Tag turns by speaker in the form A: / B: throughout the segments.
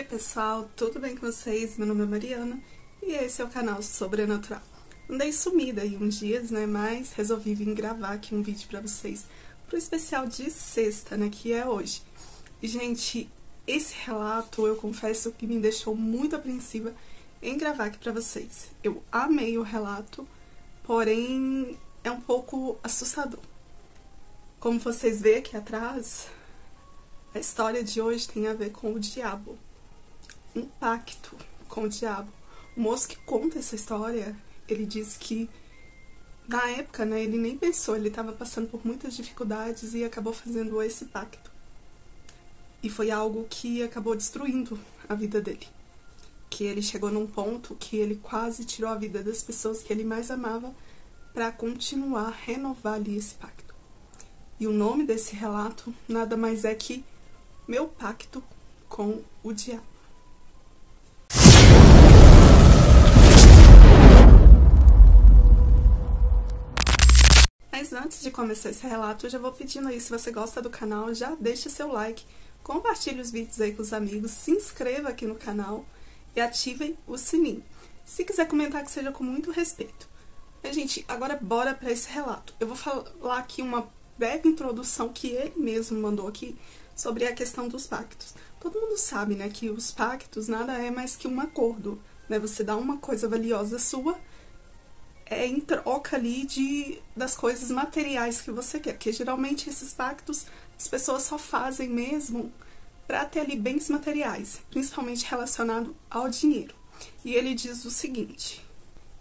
A: Oi pessoal, tudo bem com vocês? Meu nome é Mariana e esse é o canal Sobrenatural. Andei sumida aí uns dias, né, mas resolvi vir gravar aqui um vídeo pra vocês pro especial de sexta, né, que é hoje. E, gente, esse relato eu confesso que me deixou muito apreensiva em gravar aqui pra vocês. Eu amei o relato, porém é um pouco assustador. Como vocês veem aqui atrás, a história de hoje tem a ver com o diabo. Um pacto com o diabo. O moço que conta essa história, ele diz que na época, né, ele nem pensou, ele estava passando por muitas dificuldades e acabou fazendo esse pacto. E foi algo que acabou destruindo a vida dele. Que ele chegou num ponto que ele quase tirou a vida das pessoas que ele mais amava para continuar a renovar ali esse pacto. E o nome desse relato nada mais é que Meu Pacto com o Diabo. Mas antes de começar esse relato, eu já vou pedindo aí, se você gosta do canal, já deixa seu like, compartilhe os vídeos aí com os amigos, se inscreva aqui no canal e ativem o sininho. Se quiser comentar, que seja com muito respeito. Mas, gente, agora bora para esse relato. Eu vou falar aqui uma breve introdução que ele mesmo mandou aqui sobre a questão dos pactos. Todo mundo sabe, né, que os pactos nada é mais que um acordo, né? Você dá uma coisa valiosa sua em troca ali das coisas materiais que você quer, porque geralmente esses pactos as pessoas só fazem mesmo para ter ali bens materiais, principalmente relacionado ao dinheiro. E ele diz o seguinte,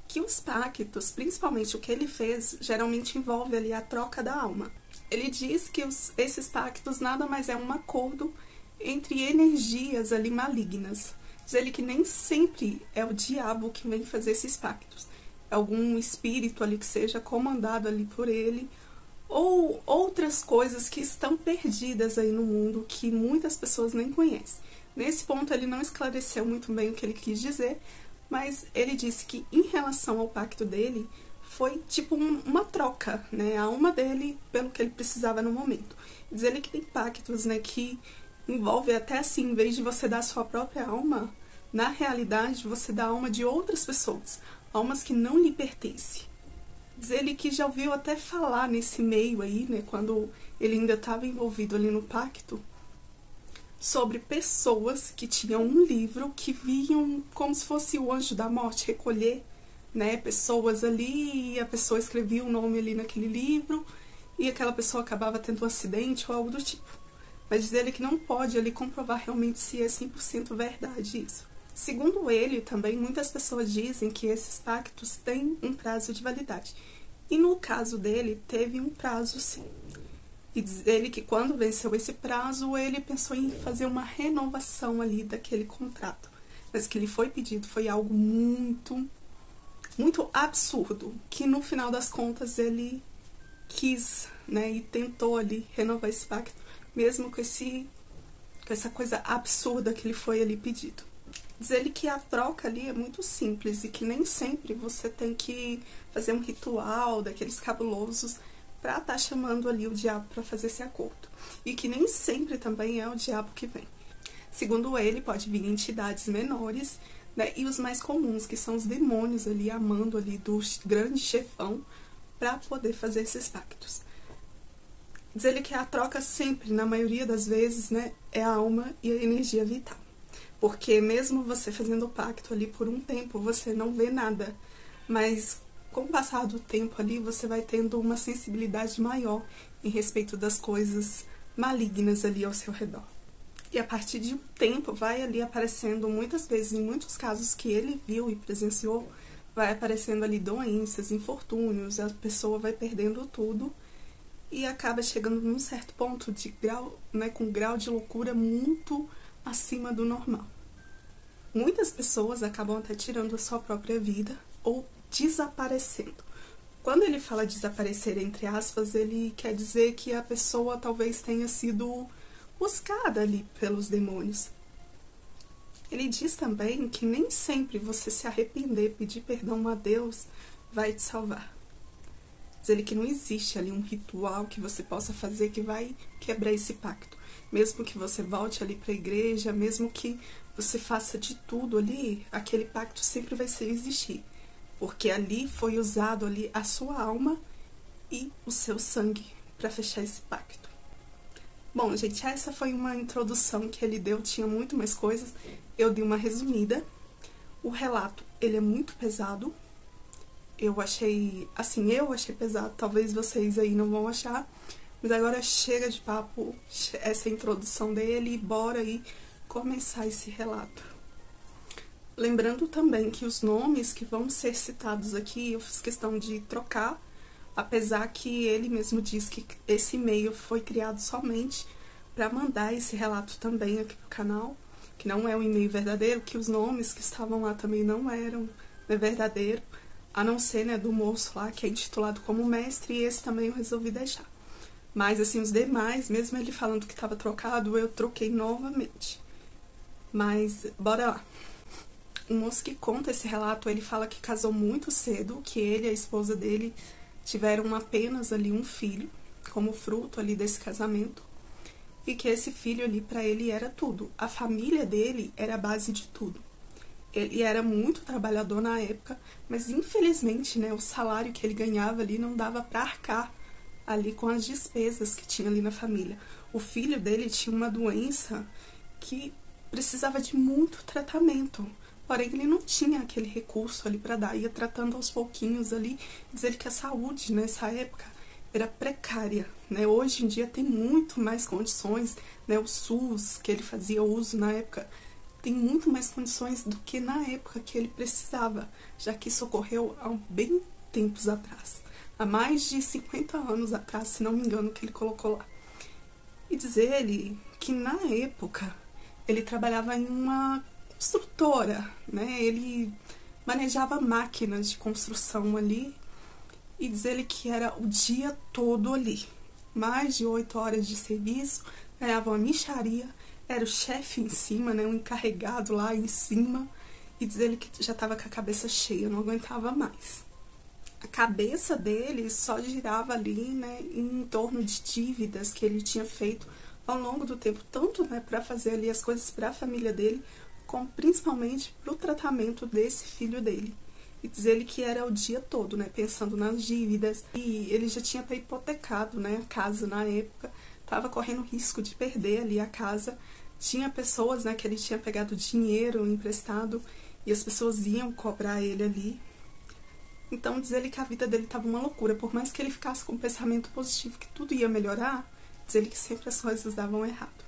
A: que os pactos, principalmente o que ele fez, geralmente envolve ali a troca da alma. Ele diz que esses pactos nada mais é um acordo entre energias ali malignas. Diz ele que nem sempre é o diabo que vem fazer esses pactos. Algum espírito ali que seja comandado ali por ele, ou outras coisas que estão perdidas aí no mundo, que muitas pessoas nem conhecem. Nesse ponto ele não esclareceu muito bem o que ele quis dizer, mas ele disse que em relação ao pacto dele, foi tipo uma troca, né? A alma dele pelo que ele precisava no momento. Diz ele que tem pactos, né, que envolve até assim, em vez de você dar a sua própria alma, na realidade você dá a alma de outras pessoas, almas que não lhe pertencem. Diz ele que já ouviu até falar nesse meio aí, né, quando ele ainda estava envolvido ali no pacto, sobre pessoas que tinham um livro que vinham como se fosse o anjo da morte recolher, né, pessoas ali, e a pessoa escrevia o nome ali naquele livro e aquela pessoa acabava tendo um acidente ou algo do tipo. Mas diz ele que não pode ali comprovar realmente se é 100% verdade isso. Segundo ele, também, muitas pessoas dizem que esses pactos têm um prazo de validade. E no caso dele, teve um prazo sim. E diz ele que quando venceu esse prazo, ele pensou em fazer uma renovação ali daquele contrato. Mas o que lhe foi pedido foi algo muito absurdo, que no final das contas ele quis, né, e tentou ali renovar esse pacto, mesmo com essa coisa absurda que lhe foi ali pedido. Diz ele que a troca ali é muito simples e que nem sempre você tem que fazer um ritual daqueles cabulosos para estar chamando ali o diabo para fazer esse acordo. E que nem sempre também é o diabo que vem. Segundo ele, pode vir entidades menores, né, e os mais comuns, que são os demônios ali, amando ali do grande chefão para poder fazer esses pactos. Diz ele que a troca sempre, na maioria das vezes, né, é a alma e a energia vital. Porque mesmo você fazendo o pacto ali por um tempo, você não vê nada. Mas com o passar do tempo ali, você vai tendo uma sensibilidade maior em respeito das coisas malignas ali ao seu redor. E a partir de um tempo vai ali aparecendo, muitas vezes, em muitos casos que ele viu e presenciou, vai aparecendo ali doenças, infortúnios, a pessoa vai perdendo tudo e acaba chegando num certo ponto de grau, né, com um grau de loucura muito acima do normal. Muitas pessoas acabam até tirando a sua própria vida ou desaparecendo. Quando ele fala desaparecer, entre aspas, ele quer dizer que a pessoa talvez tenha sido buscada ali pelos demônios. Ele diz também que nem sempre você se arrepender, pedir perdão a Deus, vai te salvar. Diz ele que não existe ali um ritual que você possa fazer que vai quebrar esse pacto. Mesmo que você volte ali para a igreja, mesmo que você faça de tudo ali, aquele pacto sempre vai existir. Porque ali foi usado ali a sua alma e o seu sangue para fechar esse pacto. Bom, gente, essa foi uma introdução que ele deu, tinha muito mais coisas. Eu dei uma resumida. O relato, ele é muito pesado. Eu achei pesado, talvez vocês aí não vão achar. Mas agora chega de papo, essa introdução dele, e bora aí começar esse relato. Lembrando também que os nomes que vão ser citados aqui, eu fiz questão de trocar, apesar que ele mesmo diz que esse e-mail foi criado somente para mandar esse relato também aqui pro canal, que não é um e-mail verdadeiro, que os nomes que estavam lá também não eram verdadeiro, a não ser, né, do moço lá, que é intitulado como mestre, e esse também eu resolvi deixar. Mas, assim, os demais, mesmo ele falando que estava trocado, eu troquei novamente. Mas, bora lá. O moço que conta esse relato, ele fala que casou muito cedo, que ele e a esposa dele tiveram apenas ali um filho, como fruto ali desse casamento, e que esse filho ali para ele era tudo. A família dele era a base de tudo. Ele era muito trabalhador na época, mas infelizmente, né, o salário que ele ganhava ali não dava para arcar ali com as despesas que tinha ali na família. O filho dele tinha uma doença que precisava de muito tratamento, porém ele não tinha aquele recurso ali para dar, ia tratando aos pouquinhos ali, dizer que a saúde nessa época era precária, né? Hoje em dia tem muito mais condições, né? O SUS que ele fazia uso na época tem muito mais condições do que na época que ele precisava, já que isso ocorreu há bem tempos atrás. Há mais de 50 anos atrás, se não me engano, que ele colocou lá. E diz ele que na época ele trabalhava em uma construtora, né? Ele manejava máquinas de construção ali, e diz ele que era o dia todo ali. Mais de 8 horas de serviço, ganhava uma mixaria, era o chefe em cima, né? O encarregado lá em cima, e diz ele que já estava com a cabeça cheia, não aguentava mais. A cabeça dele só girava ali, né, em torno de dívidas que ele tinha feito ao longo do tempo, tanto, né, para fazer ali as coisas para a família dele, como principalmente para o tratamento desse filho dele. E diz ele que era o dia todo, né, pensando nas dívidas, e ele já tinha até hipotecado, né, a casa na época, estava correndo risco de perder ali a casa. Tinha pessoas, né, que ele tinha pegado dinheiro emprestado e as pessoas iam cobrar ele ali. Então, diz ele que a vida dele estava uma loucura. Por mais que ele ficasse com um pensamento positivo, que tudo ia melhorar, diz ele que sempre as coisas davam errado.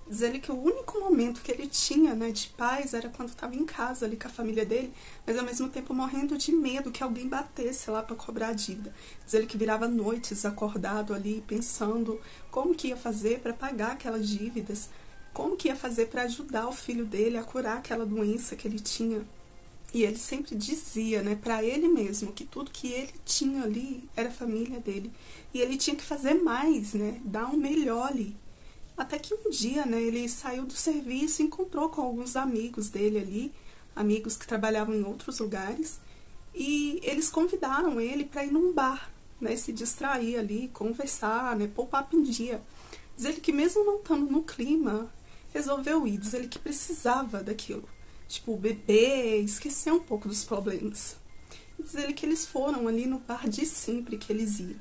A: Diz ele que o único momento que ele tinha, né, de paz era quando estava em casa ali com a família dele, mas ao mesmo tempo morrendo de medo que alguém batesse lá para cobrar a dívida. Diz ele que virava noites acordado ali, pensando como que ia fazer para pagar aquelas dívidas, como que ia fazer para ajudar o filho dele a curar aquela doença que ele tinha. E ele sempre dizia, né, para ele mesmo, que tudo que ele tinha ali era a família dele. E ele tinha que fazer mais, né, dar um melhor ali. Até que um dia, né, ele saiu do serviço e encontrou com alguns amigos dele ali, amigos que trabalhavam em outros lugares, e eles convidaram ele para ir num bar, né, se distrair ali, conversar, né, pôr o papo em dia. Diz ele que mesmo não estando no clima, resolveu ir, diz ele que precisava daquilo. Tipo, beber, esquecer um pouco dos problemas. Diz ele que eles foram ali no bar de sempre que eles iam.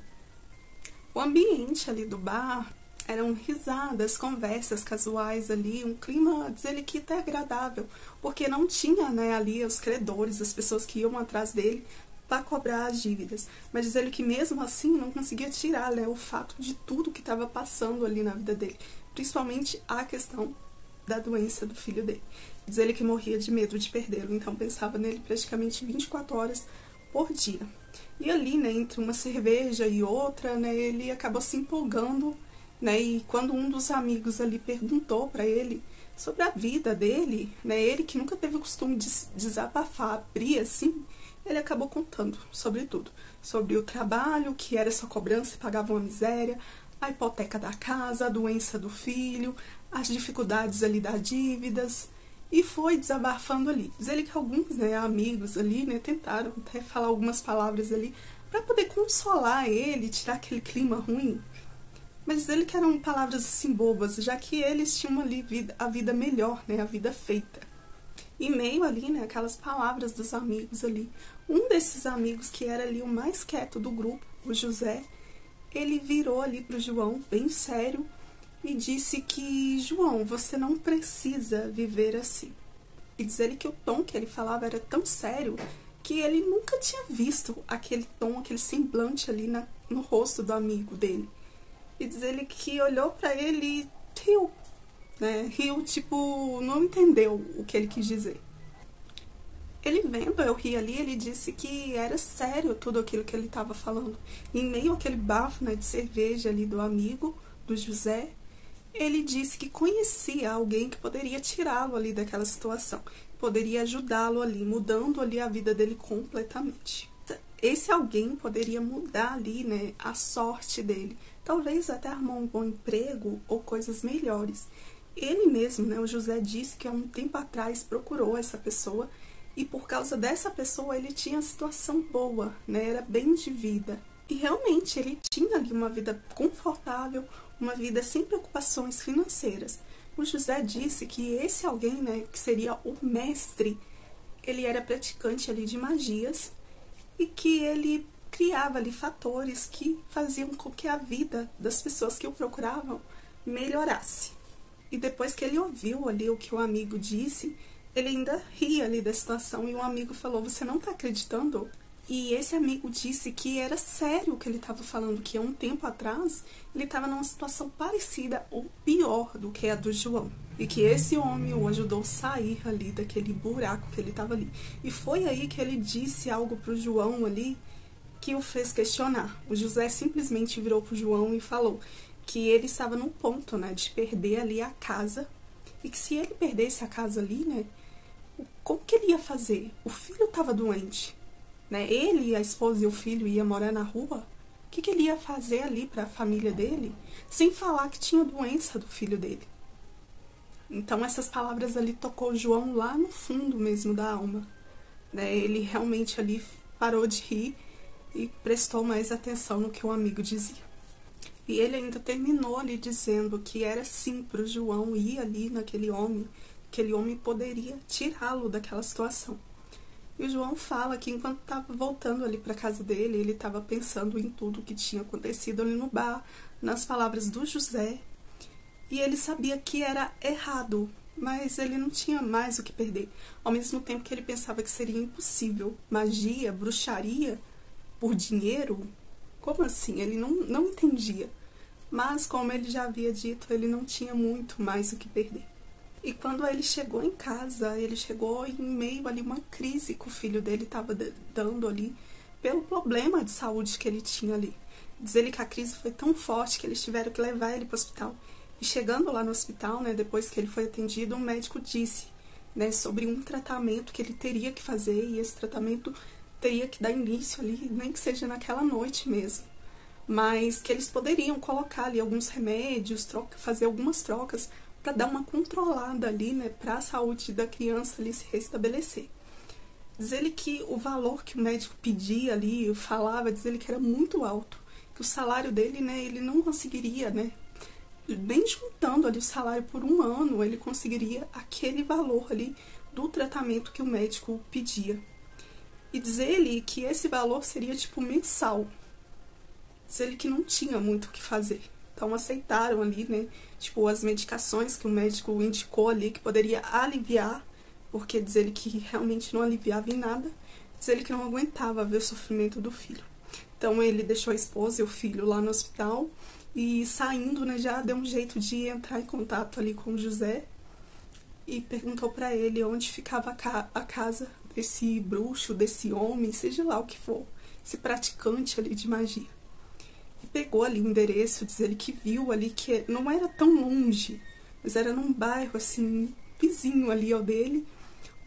A: O ambiente ali do bar eram risadas, conversas casuais ali, um clima, diz ele que até agradável, porque não tinha, né, ali os credores, as pessoas que iam atrás dele para cobrar as dívidas. Mas diz ele que mesmo assim não conseguia tirar, né, o fato de tudo que estava passando ali na vida dele, principalmente a questão da doença do filho dele. Diz ele que morria de medo de perdê-lo, então pensava nele praticamente 24 horas por dia. E ali, né, entre uma cerveja e outra, né, ele acabou se empolgando, né, e quando um dos amigos ali perguntou para ele sobre a vida dele, né, ele que nunca teve o costume de desabafar, abrir assim, ele acabou contando sobre tudo. Sobre o trabalho, que era só cobrança e pagava uma miséria, a hipoteca da casa, a doença do filho, as dificuldades ali das dívidas, e foi desabafando ali. Diz ele que alguns, né, amigos ali, né, tentaram até falar algumas palavras ali para poder consolar ele, tirar aquele clima ruim. Mas diz ele que eram palavras assim bobas, já que eles tinham ali a vida melhor, né, a vida feita. E meio ali, né, aquelas palavras dos amigos ali. Um desses amigos que era ali o mais quieto do grupo, o José, ele virou ali pro João, bem sério, e disse que, João, você não precisa viver assim. E diz ele que o tom que ele falava era tão sério que ele nunca tinha visto aquele tom, aquele semblante ali no rosto do amigo dele. E diz ele que olhou pra ele e riu, né? Riu, tipo, não entendeu o que ele quis dizer. Ele vendo eu rir ali, ele disse que era sério tudo aquilo que ele estava falando. E em meio àquele bafo, né, de cerveja ali do amigo, do José, ele disse que conhecia alguém que poderia tirá-lo ali daquela situação, poderia ajudá-lo ali, mudando ali a vida dele completamente. Esse alguém poderia mudar ali, né, a sorte dele, talvez até arrumar um bom emprego ou coisas melhores. Ele mesmo, né, o José disse que há um tempo atrás procurou essa pessoa e por causa dessa pessoa ele tinha uma situação boa, né, era bem de vida. E realmente ele tinha ali uma vida confortável, uma vida sem preocupações financeiras. O José disse que esse alguém, né, que seria o mestre, ele era praticante ali de magias e que ele criava ali fatores que faziam com que a vida das pessoas que o procuravam melhorasse. E depois que ele ouviu ali o que o amigo disse, ele ainda ria ali da situação e o amigo falou, você não tá acreditando? E esse amigo disse que era sério o que ele estava falando, que há um tempo atrás ele estava numa situação parecida ou pior do que a do João. E que esse homem o ajudou a sair ali daquele buraco que ele estava ali. E foi aí que ele disse algo pro João ali que o fez questionar. O José simplesmente virou pro João e falou que ele estava no ponto, né, de perder ali a casa. E que se ele perdesse a casa ali, né, como que ele ia fazer? O filho estava doente. Né? Ele, a esposa e o filho iam morar na rua. O que ele ia fazer ali para a família dele? Sem falar que tinha doença do filho dele. Então essas palavras ali tocou João lá no fundo mesmo da alma. Né? Ele realmente ali parou de rir e prestou mais atenção no que o amigo dizia. E ele ainda terminou ali dizendo que era sim para o João ir ali naquele homem, aquele homem poderia tirá-lo daquela situação. E o João fala que enquanto estava voltando ali para casa dele, ele estava pensando em tudo que tinha acontecido ali no bar, nas palavras do José. E ele sabia que era errado, mas ele não tinha mais o que perder. Ao mesmo tempo que ele pensava que seria impossível. Magia, bruxaria, por dinheiro? Como assim? Ele não entendia. Mas, como ele já havia dito, ele não tinha muito mais o que perder. E quando ele chegou em casa, ele chegou em meio ali uma crise que o filho dele estava dando ali, pelo problema de saúde que ele tinha ali. Diz ele que a crise foi tão forte que eles tiveram que levar ele para o hospital. E chegando lá no hospital, né, depois que ele foi atendido, um médico disse, né, sobre um tratamento que ele teria que fazer, e esse tratamento teria que dar início ali, nem que seja naquela noite mesmo. Mas que eles poderiam colocar ali alguns remédios, fazer algumas trocas, para dar uma controlada ali, né, para a saúde da criança ali se restabelecer. Diz ele que o valor que o médico pedia ali, falava, diz ele que era muito alto, que o salário dele, né, ele não conseguiria, né, nem juntando ali o salário por um ano, ele conseguiria aquele valor ali do tratamento que o médico pedia. E diz ele que esse valor seria tipo mensal. Diz ele que não tinha muito o que fazer. Então aceitaram ali, né, tipo, as medicações que o médico indicou ali, que poderia aliviar, porque diz ele que realmente não aliviava em nada, diz ele que não aguentava ver o sofrimento do filho. Então ele deixou a esposa e o filho lá no hospital, e saindo, né, já deu um jeito de entrar em contato ali com o José, e perguntou para ele onde ficava a casa desse bruxo, desse homem, seja lá o que for, esse praticante ali de magia. E pegou ali o endereço, diz ele que viu ali que não era tão longe, mas era num bairro assim, vizinho ali ao dele.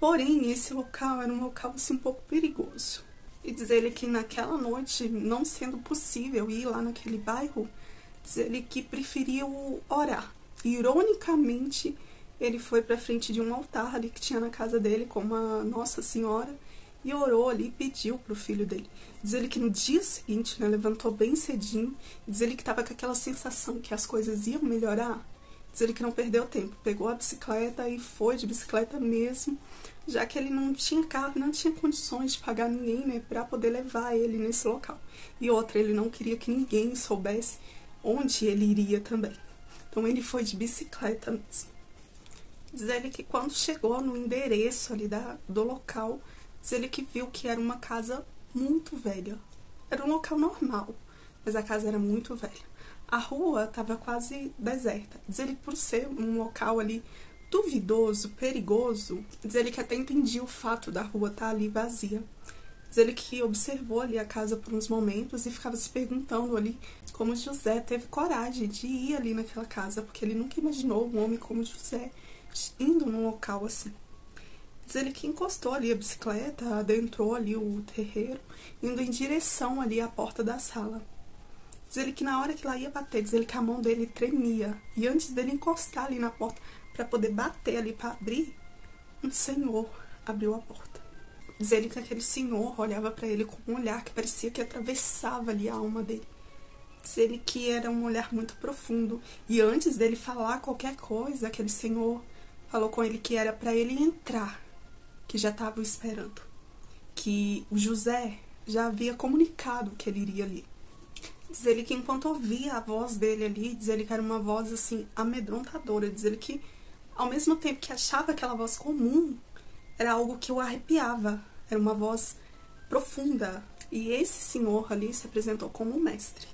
A: Porém, esse local era um local assim um pouco perigoso. E diz ele que naquela noite, não sendo possível ir lá naquele bairro, diz ele que preferiu orar. Ironicamente, ele foi para frente de um altar ali que tinha na casa dele com uma Nossa Senhora e orou ali e pediu pro filho dele. Diz ele que no dia seguinte, né, levantou bem cedinho, diz ele que estava com aquela sensação que as coisas iam melhorar. Diz ele que não perdeu tempo, pegou a bicicleta e foi de bicicleta mesmo, já que ele não tinha carro, não tinha condições de pagar ninguém, né, para poder levar ele nesse local. E outra, ele não queria que ninguém soubesse onde ele iria também. Então ele foi de bicicleta mesmo. Diz ele que quando chegou no endereço ali do local, diz ele que viu que era uma casa muito velha. Era um local normal, mas a casa era muito velha. A rua estava quase deserta. Diz ele que por ser um local ali duvidoso, perigoso, diz ele que até entendia o fato da rua estar ali vazia. Diz ele que observou ali a casa por uns momentos e ficava se perguntando ali como José teve coragem de ir ali naquela casa, porque ele nunca imaginou um homem como José indo num local assim. Diz ele que encostou ali a bicicleta, adentrou ali o terreiro, indo em direção ali à porta da sala. Diz ele que na hora que ela ia bater, diz ele que a mão dele tremia. E antes dele encostar ali na porta para poder bater ali para abrir, um senhor abriu a porta. Diz ele que aquele senhor olhava para ele com um olhar que parecia que atravessava ali a alma dele. Diz ele que era um olhar muito profundo. E antes dele falar qualquer coisa, aquele senhor falou com ele que era para ele entrar, que já estava esperando, que o José já havia comunicado que ele iria ali. Diz ele que enquanto ouvia a voz dele ali, diz ele que era uma voz assim amedrontadora. Diz ele que ao mesmo tempo que achava aquela voz comum, era algo que o arrepiava, era uma voz profunda. E esse senhor ali se apresentou como mestre.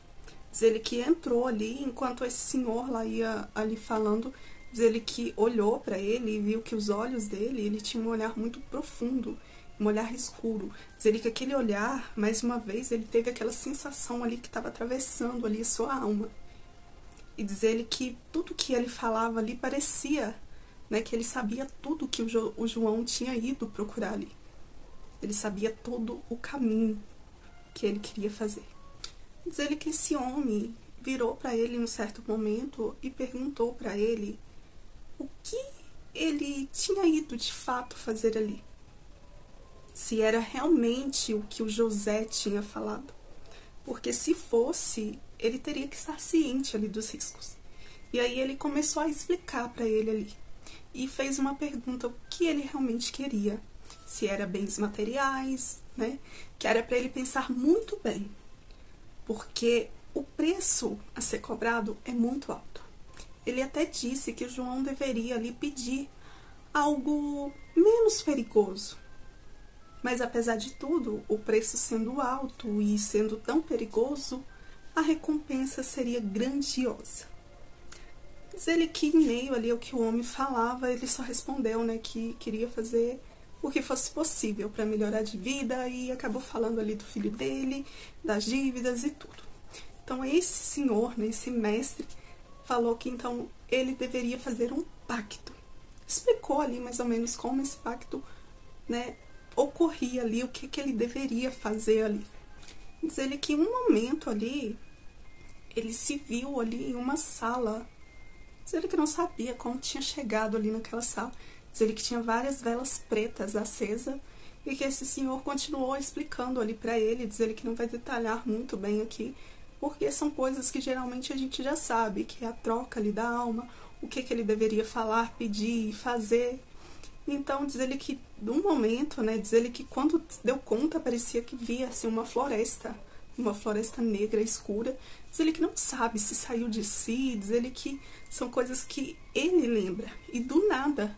A: Diz ele que entrou ali, enquanto esse senhor lá ia ali falando, diz ele que olhou para ele e viu que os olhos dele, ele tinha um olhar muito profundo, um olhar escuro. Diz ele que aquele olhar, mais uma vez, ele teve aquela sensação ali que estava atravessando ali a sua alma. E diz ele que tudo que ele falava ali parecia, né, que ele sabia tudo que o João tinha ido procurar ali. Ele sabia todo o caminho que ele queria fazer. Diz ele que esse homem virou para ele em um certo momento e perguntou para ele o que ele tinha ido de fato fazer ali. Se era realmente o que o José tinha falado. Porque se fosse, ele teria que estar ciente ali dos riscos. E aí ele começou a explicar para ele ali. E fez uma pergunta, o que ele realmente queria. Se era bens materiais, né? Que era para ele pensar muito bem. Porque o preço a ser cobrado é muito alto. Ele até disse que o João deveria ali pedir algo menos perigoso. Mas apesar de tudo, o preço sendo alto e sendo tão perigoso, a recompensa seria grandiosa. Diz ele que em meio ali ao que o homem falava, ele só respondeu, né, que queria fazer o que fosse possível para melhorar de vida e acabou falando ali do filho dele, das dívidas e tudo. Então esse senhor, né, esse mestre, falou que então ele deveria fazer um pacto. Explicou ali mais ou menos como esse pacto, né, ocorria ali, o que ele deveria fazer ali. Diz ele que em um momento ali, ele se viu ali em uma sala. Diz ele que não sabia como tinha chegado ali naquela sala. Diz ele que tinha várias velas pretas acesas e que esse senhor continuou explicando ali para ele. Diz ele que não vai detalhar muito bem aqui, porque são coisas que geralmente a gente já sabe, que é a troca ali da alma, o que ele deveria falar, pedir, fazer. Então, diz ele que, num momento, né, diz ele que quando deu conta, parecia que via, assim, uma floresta negra, escura. Diz ele que não sabe se saiu de si, diz ele que são coisas que ele lembra. E do nada,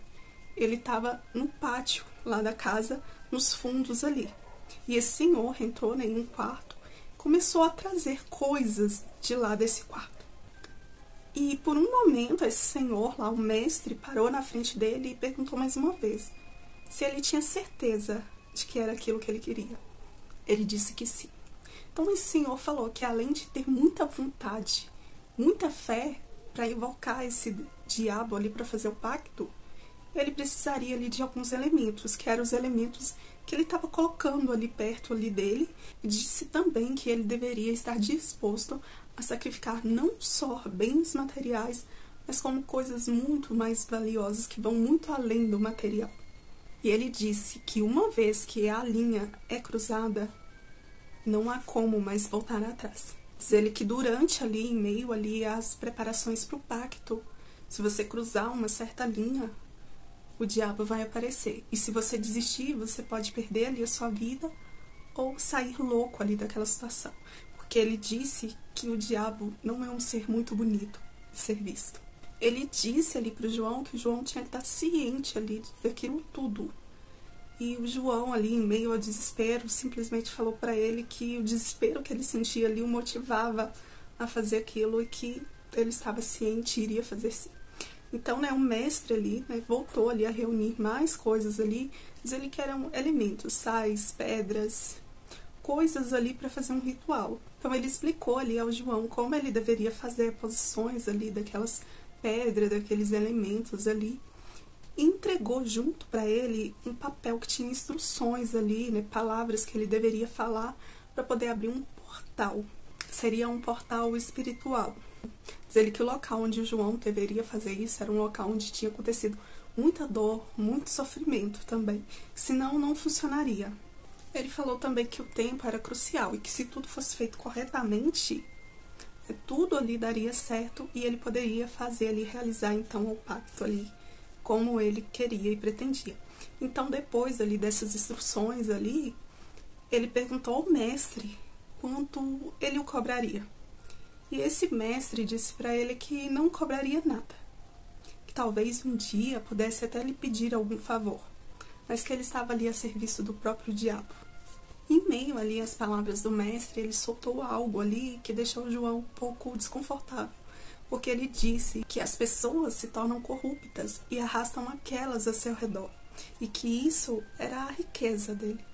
A: ele estava no pátio lá da casa, nos fundos ali. E esse senhor entrou, né, em um quarto, começou a trazer coisas de lá desse quarto. E por um momento esse senhor lá, o mestre, parou na frente dele e perguntou mais uma vez se ele tinha certeza de que era aquilo que ele queria. Ele disse que sim. Então esse senhor falou que além de ter muita vontade, muita fé para invocar esse diabo ali para fazer o pacto, ele precisaria ali de alguns elementos, que eram os elementos que ele estava colocando ali perto ali dele, e disse também que ele deveria estar disposto a sacrificar não só bens materiais, mas como coisas muito mais valiosas, que vão muito além do material. E ele disse que uma vez que a linha é cruzada, não há como mais voltar atrás. Diz ele que durante ali, em meio ali às preparações para o pacto, se você cruzar uma certa linha, o diabo vai aparecer. E se você desistir, você pode perder ali a sua vida ou sair louco ali daquela situação. Porque ele disse que o diabo não é um ser muito bonito de ser visto. Ele disse ali para o João que o João tinha que estar ciente ali daquilo tudo. E o João ali, em meio ao desespero, simplesmente falou para ele que o desespero que ele sentia ali o motivava a fazer aquilo e que ele estava ciente e iria fazer sim. Então, né, o mestre ali, né, voltou ali a reunir mais coisas ali, diz ele que eram elementos, sais, pedras, coisas ali para fazer um ritual. Então, ele explicou ali ao João como ele deveria fazer posições ali daquelas pedras, daqueles elementos ali. E entregou junto para ele um papel que tinha instruções ali, né, palavras que ele deveria falar para poder abrir um portal. Seria um portal espiritual. Diz ele que o local onde o João deveria fazer isso era um local onde tinha acontecido muita dor, muito sofrimento também, senão não funcionaria. Ele falou também que o tempo era crucial e que se tudo fosse feito corretamente, tudo ali daria certo e ele poderia fazer ali, realizar então o pacto ali, como ele queria e pretendia. Então, depois ali dessas instruções ali, ele perguntou ao mestre quanto ele o cobraria. E esse mestre disse para ele que não cobraria nada, que talvez um dia pudesse até lhe pedir algum favor, mas que ele estava ali a serviço do próprio diabo. Em meio ali às palavras do mestre, ele soltou algo ali que deixou João um pouco desconfortável, porque ele disse que as pessoas se tornam corruptas e arrastam aquelas a seu redor, e que isso era a riqueza dele,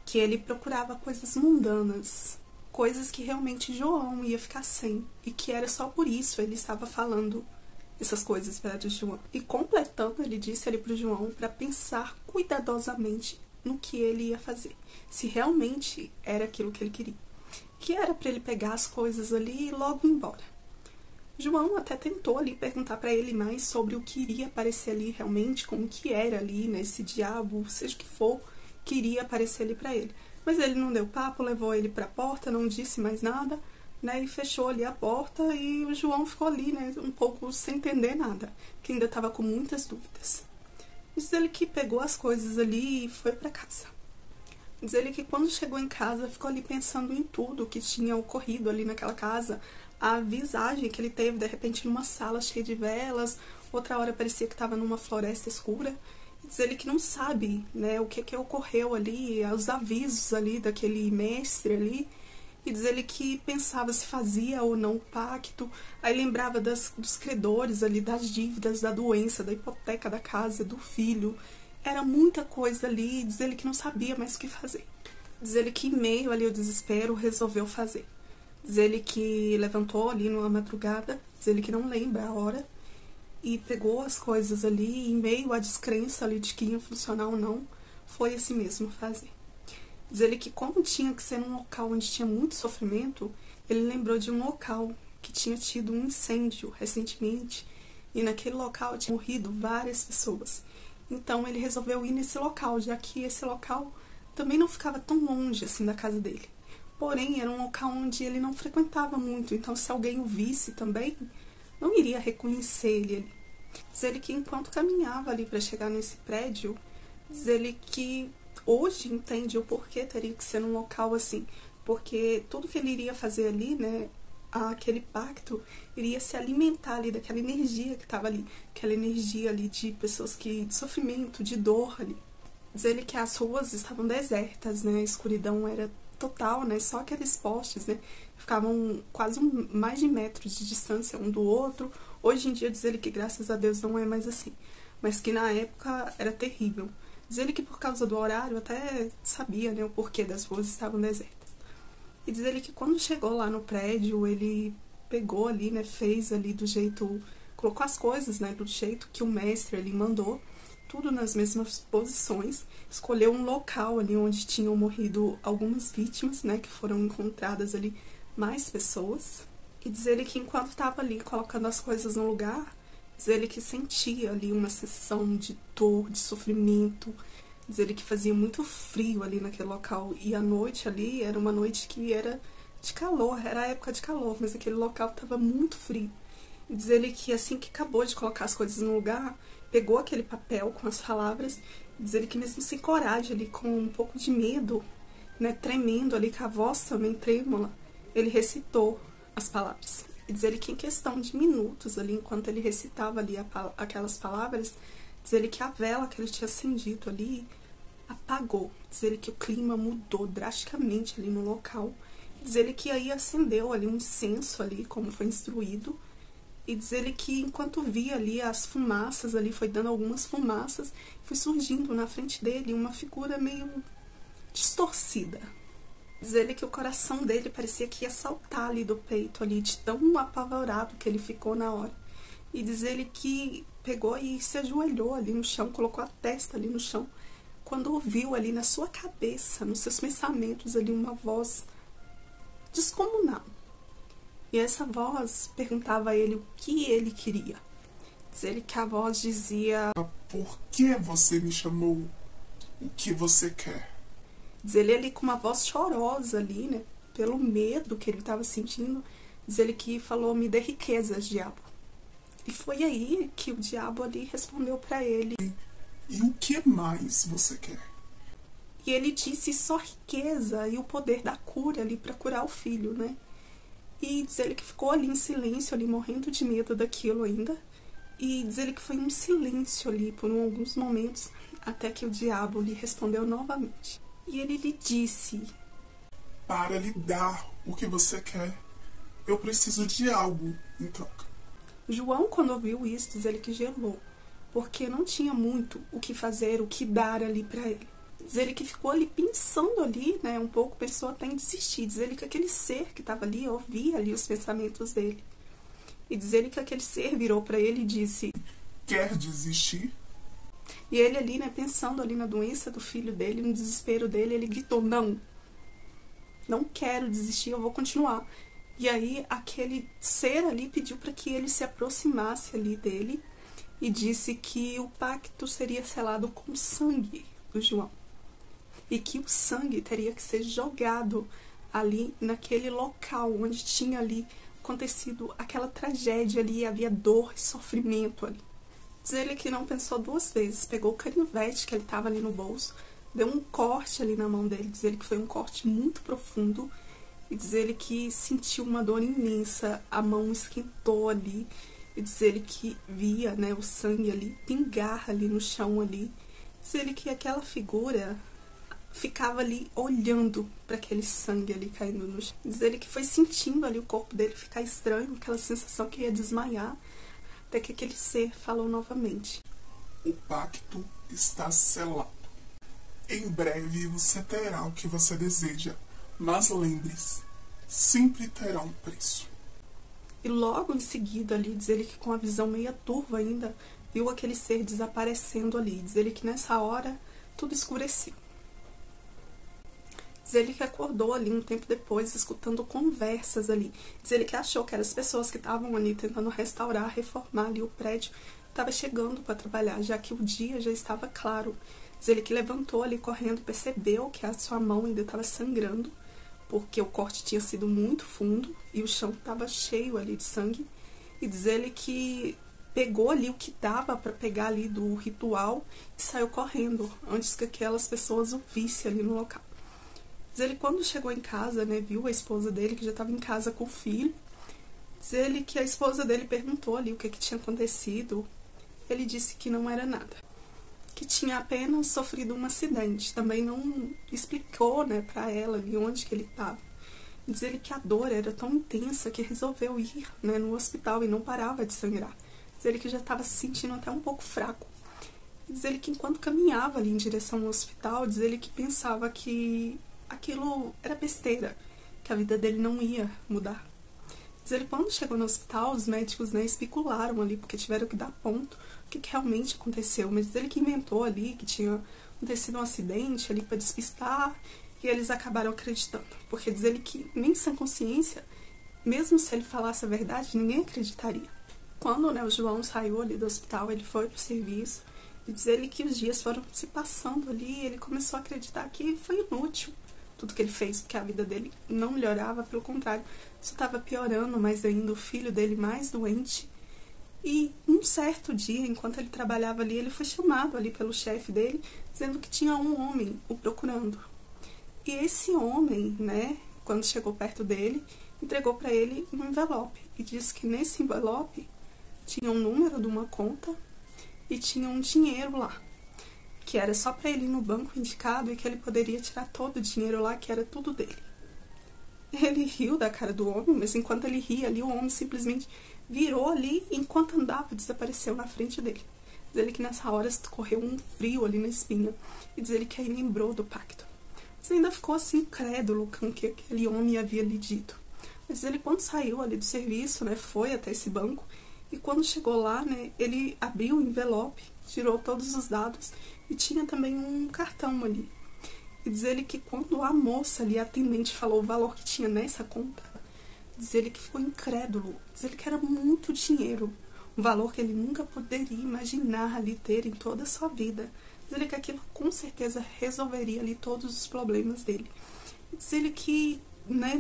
A: que ele procurava coisas mundanas, coisas que realmente João ia ficar sem, e que era só por isso ele estava falando essas coisas para o João. E completando, ele disse ali para o João para pensar cuidadosamente no que ele ia fazer, se realmente era aquilo que ele queria, que era para ele pegar as coisas ali e logo ir embora. João até tentou ali perguntar para ele mais sobre o que iria aparecer ali realmente, como que era ali, né, esse diabo, seja o que for, que iria aparecer ali para ele. Mas ele não deu papo, levou ele para a porta, não disse mais nada, né, e fechou ali a porta e o João ficou ali, né, um pouco sem entender nada, que ainda estava com muitas dúvidas. Diz ele que pegou as coisas ali e foi para casa. Diz ele que quando chegou em casa ficou ali pensando em tudo que tinha ocorrido ali naquela casa, a visagem que ele teve de repente numa sala cheia de velas, outra hora parecia que estava numa floresta escura. Diz ele que não sabe, né, o que ocorreu ali, os avisos ali daquele mestre ali. E diz ele que pensava se fazia ou não o pacto, aí lembrava dos credores ali, das dívidas, da doença, da hipoteca da casa, do filho. Era muita coisa ali, diz ele que não sabia mais o que fazer. Diz ele que em meio ali ao desespero resolveu fazer. Diz ele que levantou ali numa madrugada, diz ele que não lembra a hora, e pegou as coisas ali, em meio à descrença ali de que ia funcionar ou não, foi assim mesmo fazer. Diz ele que como tinha que ser num local onde tinha muito sofrimento, ele lembrou de um local que tinha tido um incêndio recentemente, e naquele local tinham morrido várias pessoas. Então ele resolveu ir nesse local, já que esse local também não ficava tão longe assim da casa dele. Porém, era um local onde ele não frequentava muito, então se alguém o visse também, não iria reconhecer ele ali. Diz ele que enquanto caminhava ali para chegar nesse prédio, diz ele que hoje entende o porquê teria que ser num local assim, porque tudo que ele iria fazer ali, né, aquele pacto, iria se alimentar ali daquela energia que estava ali, aquela energia ali de pessoas de sofrimento, de dor ali. Diz ele que as ruas estavam desertas, né, a escuridão era total, né, só aqueles postes, né, ficavam quase mais de metros de distância um do outro. Hoje em dia diz ele que graças a Deus não é mais assim, mas que na época era terrível. Diz ele que por causa do horário até sabia, né, o porquê das ruas estavam desertas. E diz ele que quando chegou lá no prédio, ele pegou ali, né, fez ali do jeito, colocou as coisas, né, do jeito que o mestre ali mandou, tudo nas mesmas posições, escolheu um local ali onde tinham morrido algumas vítimas, né, que foram encontradas ali mais pessoas. E diz ele que enquanto estava ali colocando as coisas no lugar, diz ele que sentia ali uma sensação de dor, de sofrimento, Diz ele que fazia muito frio ali naquele local. E a noite ali era uma noite que era de calor, era a época de calor, mas aquele local estava muito frio. E diz ele que assim que acabou de colocar as coisas no lugar, pegou aquele papel com as palavras, e diz ele que mesmo sem coragem ali, com um pouco de medo, né, tremendo ali, com a voz também trêmula, ele recitou as palavras. E diz ele que em questão de minutos ali, enquanto ele recitava ali aquelas palavras, diz ele que a vela que ele tinha acendido ali apagou. Diz ele que o clima mudou drasticamente ali no local. Diz ele que aí acendeu ali um incenso ali, como foi instruído. E diz ele que enquanto via ali as fumaças ali, foi dando algumas fumaças, foi surgindo na frente dele uma figura meio distorcida. Diz ele que o coração dele parecia que ia saltar ali do peito ali, de tão apavorado que ele ficou na hora. E diz ele que pegou e se ajoelhou ali no chão, colocou a testa ali no chão, quando ouviu ali na sua cabeça, nos seus pensamentos ali, uma voz descomunal. E essa voz perguntava a ele o que ele queria. Diz ele que a voz dizia:
B: por que você me chamou? O que você quer?
A: Diz ele ali com uma voz chorosa ali, né? Pelo medo que ele estava sentindo. Diz ele que falou: me dê riquezas, diabo. E foi aí que o diabo ali respondeu para ele:
B: e o que mais você quer?
A: E ele disse só riqueza e o poder da cura ali para curar o filho, né? E diz ele que ficou ali em silêncio, ali morrendo de medo daquilo ainda. E diz ele que foi um silêncio ali por alguns momentos, até que o diabo lhe respondeu novamente. E ele lhe disse:
B: para lhe dar o que você quer, eu preciso de algo em troca.
A: João, quando ouviu isso, diz ele que gelou, porque não tinha muito o que fazer, o que dar ali para ele. Diz ele que ficou ali pensando ali, né, um pouco, pensou até em desistir. Diz ele que aquele ser que estava ali ouvia ali os pensamentos dele. E diz ele que aquele ser virou para ele e disse:
B: quer desistir?
A: E ele ali, né, pensando ali na doença do filho dele, no desespero dele, ele gritou: não quero desistir, eu vou continuar. E aí aquele ser ali pediu para que ele se aproximasse ali dele e disse que o pacto seria selado com o sangue do João. E que o sangue teria que ser jogado ali naquele local onde tinha ali acontecido aquela tragédia ali, havia dor e sofrimento ali. Diz ele que não pensou duas vezes, pegou o canivete que ele estava ali no bolso, deu um corte ali na mão dele. Diz ele que foi um corte muito profundo. E diz ele que sentiu uma dor imensa, a mão esquentou ali. E diz ele que via, né, o sangue ali pingar ali no chão ali. Diz ele que aquela figura ficava ali olhando para aquele sangue ali caindo no chão. Diz ele que foi sentindo ali o corpo dele ficar estranho, aquela sensação que ia desmaiar, até que aquele ser falou novamente:
B: o pacto está selado. Em breve você terá o que você deseja, mas lembre-se, sempre terá um preço.
A: E logo em seguida ali, diz ele que com a visão meia turva ainda, viu aquele ser desaparecendo ali. Diz ele que nessa hora tudo escureceu. Diz ele que acordou ali um tempo depois, escutando conversas ali. Diz ele que achou que eram as pessoas que estavam ali tentando restaurar, reformar ali o prédio, estava chegando para trabalhar, já que o dia já estava claro. Diz ele que levantou ali correndo, percebeu que a sua mão ainda estava sangrando, porque o corte tinha sido muito fundo e o chão estava cheio ali de sangue. E diz ele que pegou ali o que dava para pegar ali do ritual e saiu correndo, antes que aquelas pessoas o vissem ali no local. Diz ele, quando chegou em casa, né, viu a esposa dele, que já estava em casa com o filho. Diz ele que a esposa dele perguntou ali o que tinha acontecido. Ele disse que não era nada, que tinha apenas sofrido um acidente. Também não explicou, né, para ela ali onde que ele estava. Diz ele que a dor era tão intensa que resolveu ir, né, no hospital e não parava de sangrar. Diz ele que já estava se sentindo até um pouco fraco. Diz ele que enquanto caminhava ali em direção ao hospital, diz ele que pensava que aquilo era besteira, que a vida dele não ia mudar. Diz ele que quando chegou no hospital, os médicos, né, especularam ali, porque tiveram que dar ponto o que realmente aconteceu. Mas diz ele que inventou ali que tinha acontecido um acidente ali para despistar, e eles acabaram acreditando. Porque diz ele que nem sem consciência, mesmo se ele falasse a verdade, ninguém acreditaria. Quando, né, o João saiu ali do hospital, ele foi pro serviço. E diz ele que os dias foram se passando ali e ele começou a acreditar que foi inútil tudo que ele fez, porque a vida dele não melhorava, pelo contrário, só estava piorando, mas ainda o filho dele mais doente. E um certo dia, enquanto ele trabalhava ali, ele foi chamado ali pelo chefe dele, dizendo que tinha um homem o procurando. E esse homem, né, quando chegou perto dele, entregou para ele um envelope. E disse que nesse envelope tinha um número de uma conta e tinha um dinheiro lá, que era só para ele ir no banco indicado e que ele poderia tirar todo o dinheiro lá, que era tudo dele. Ele riu da cara do homem, mas enquanto ele ria ali, o homem simplesmente virou ali e enquanto andava, desapareceu na frente dele. Diz ele que nessa hora correu um frio ali na espinha e diz ele que aí lembrou do pacto. Mas ainda ficou assim incrédulo com o que aquele homem havia lhe dito. Mas ele, quando saiu ali do serviço, né, foi até esse banco e quando chegou lá, né, ele abriu o envelope, tirou todos os dados e tinha também um cartão ali. E diz ele que quando a moça ali, a atendente, falou o valor que tinha nessa conta, diz ele que ficou incrédulo. Diz ele que era muito dinheiro, um valor que ele nunca poderia imaginar ali ter em toda a sua vida. Diz ele que aquilo com certeza resolveria ali todos os problemas dele. E diz ele que, né,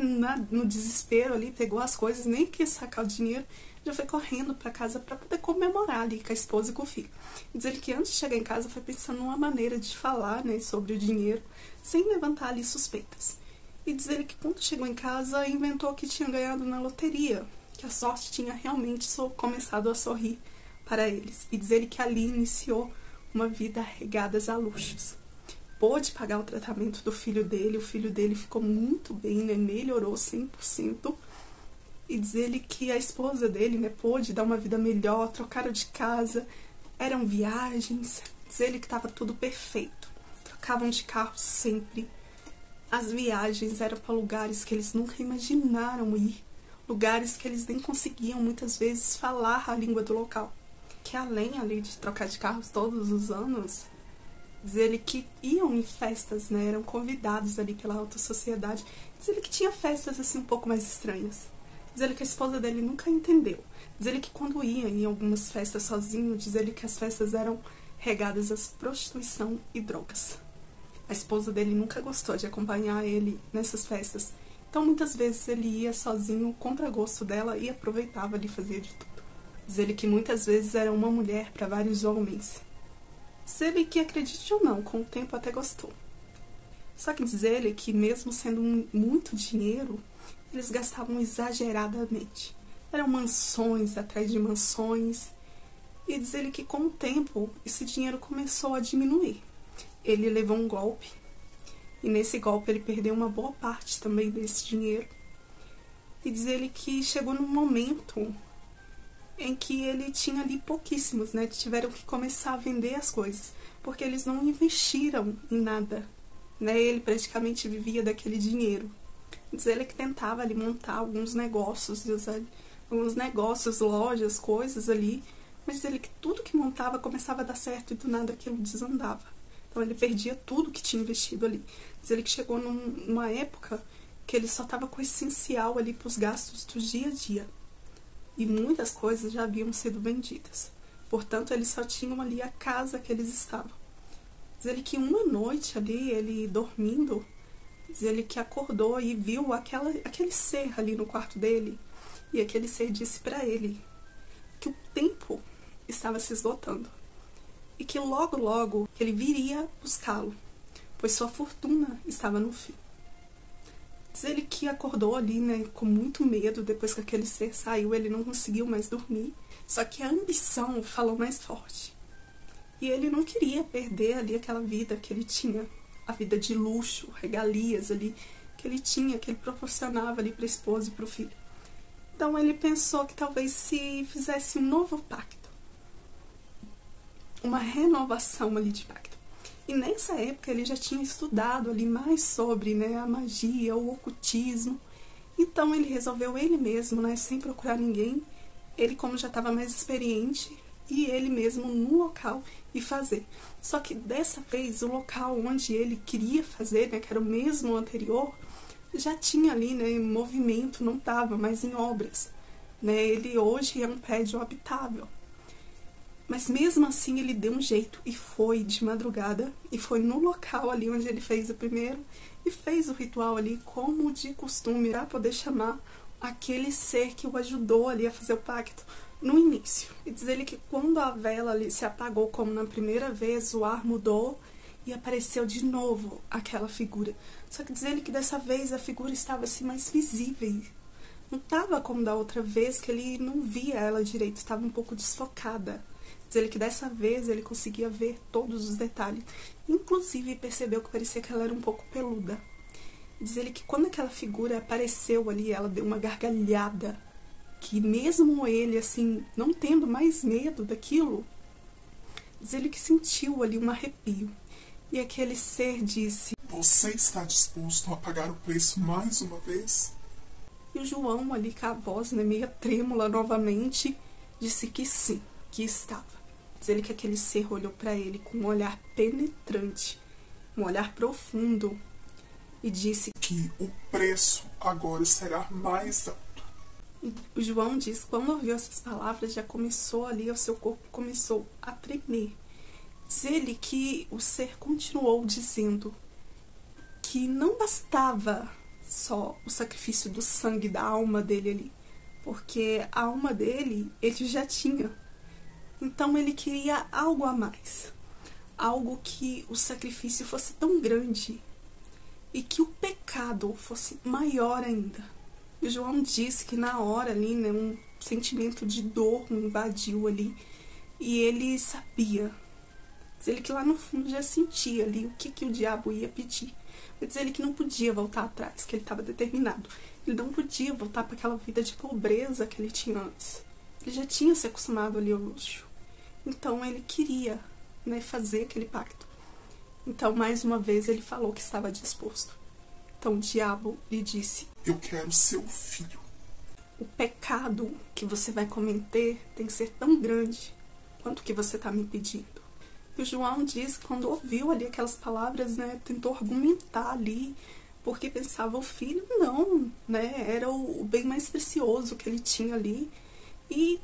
A: no desespero ali, pegou as coisas, nem quis sacar o dinheiro, já foi correndo para casa para poder comemorar ali com a esposa e com o filho. E diz ele que antes de chegar em casa foi pensando numa maneira de falar, né, sobre o dinheiro, sem levantar ali suspeitas. E diz ele que quando chegou em casa, inventou que tinha ganhado na loteria, que a sorte tinha realmente começado a sorrir para eles. E diz ele que ali iniciou uma vida regada a luxos. Pôde pagar o tratamento do filho dele, o filho dele ficou muito bem, né, melhorou 100%. E diz ele que a esposa dele, né, pôde dar uma vida melhor, trocaram de casa, eram viagens. Diz ele que estava tudo perfeito, trocavam de carro sempre. As viagens eram para lugares que eles nunca imaginaram ir, lugares que eles nem conseguiam muitas vezes falar a língua do local. Que além ali de trocar de carros todos os anos, diz ele que iam em festas, né, eram convidados ali pela alta sociedade. Diz ele que tinha festas assim um pouco mais estranhas. Diz ele que a esposa dele nunca entendeu. Diz ele que quando ia em algumas festas sozinho, diz ele que as festas eram regadas a prostituição e drogas. A esposa dele nunca gostou de acompanhar ele nessas festas. Então muitas vezes ele ia sozinho contra gosto dela e aproveitava ali, fazia de tudo. Diz ele que muitas vezes era uma mulher para vários homens. Diz ele que, acredite ou não, com o tempo até gostou. Só que diz ele que mesmo sendo muito dinheiro, eles gastavam exageradamente. Eram mansões atrás de mansões. E diz ele que com o tempo esse dinheiro começou a diminuir. Ele levou um golpe. E nesse golpe ele perdeu uma boa parte também desse dinheiro. E diz ele que chegou num momento em que ele tinha ali pouquíssimos, né? Tiveram que começar a vender as coisas. Porque eles não investiram em nada, né? Ele praticamente vivia daquele dinheiro. Diz ele que tentava ali montar alguns negócios, lojas, coisas ali, mas diz ele que tudo que montava começava a dar certo e do nada aquilo desandava. Então ele perdia tudo que tinha investido ali. Diz ele que chegou numa época que ele só estava com o essencial ali para os gastos do dia a dia. E muitas coisas já haviam sido vendidas. Portanto, eles só tinham ali a casa que eles estavam. Diz ele que uma noite ali, ele dormindo, diz ele que acordou e viu aquele ser ali no quarto dele. E aquele ser disse para ele que o tempo estava se esgotando. E que logo, logo, ele viria buscá-lo, pois sua fortuna estava no fim. Diz ele que acordou ali, né, com muito medo. Depois que aquele ser saiu, ele não conseguiu mais dormir. Só que a ambição falou mais forte. E ele não queria perder ali aquela vida que ele tinha. A vida de luxo, regalias ali, que ele tinha, que ele proporcionava ali para a esposa e para o filho. Então ele pensou que talvez se fizesse um novo pacto. Uma renovação ali de pacto. E nessa época ele já tinha estudado ali mais sobre, né, a magia, o ocultismo. Então ele resolveu ele mesmo, né, sem procurar ninguém. Ele, como já estava mais experiente, e ele mesmo no local e fazer. Só que dessa vez o local onde ele queria fazer, né, que era o mesmo anterior, já tinha ali, né, movimento, não estava mais em obras, né? Ele hoje é um prédio habitável. Mas mesmo assim ele deu um jeito e foi de madrugada e foi no local ali onde ele fez o primeiro e fez o ritual ali como de costume para poder chamar aquele ser que o ajudou ali a fazer o pacto no início. E diz ele que quando a vela ali se apagou como na primeira vez, o ar mudou e apareceu de novo aquela figura. Só que diz ele que dessa vez a figura estava assim mais visível. Não estava como da outra vez, que ele não via ela direito, estava um pouco desfocada. Diz ele que dessa vez ele conseguia ver todos os detalhes. Inclusive percebeu que parecia que ela era um pouco peluda. Diz ele que quando aquela figura apareceu ali, ela deu uma gargalhada. Que mesmo ele, assim, não tendo mais medo daquilo, diz ele que sentiu ali um arrepio. E aquele ser disse:
B: Você está disposto a pagar o preço mais uma vez?
A: E o João ali com a voz, né, meio trêmula novamente, disse que sim, que estava. Diz ele que aquele ser olhou para ele com um olhar penetrante, um olhar profundo, e disse
B: que o preço agora será mais alto.
A: E o João diz que quando ouviu essas palavras, já começou ali, o seu corpo começou a tremer. Diz ele que o ser continuou dizendo que não bastava só o sacrifício do sangue da alma dele ali, porque a alma dele ele já tinha. Então ele queria algo a mais, algo que o sacrifício fosse tão grande e que o pecado fosse maior ainda. E o João disse que na hora ali, né, um sentimento de dor o invadiu ali e ele sabia. Diz ele que lá no fundo já sentia ali o que o diabo ia pedir. Diz ele que não podia voltar atrás, que ele estava determinado. Ele não podia voltar para aquela vida de pobreza que ele tinha antes. Ele já tinha se acostumado ali ao luxo. Então ele queria, né, fazer aquele pacto. Então mais uma vez ele falou que estava disposto. Então o diabo lhe disse:
B: Eu quero seu filho.
A: O pecado que você vai cometer tem que ser tão grande quanto o que você está me pedindo. E o João diz que quando ouviu ali aquelas palavras, né, tentou argumentar ali, porque pensava o filho não, né, era o bem mais precioso que ele tinha ali. E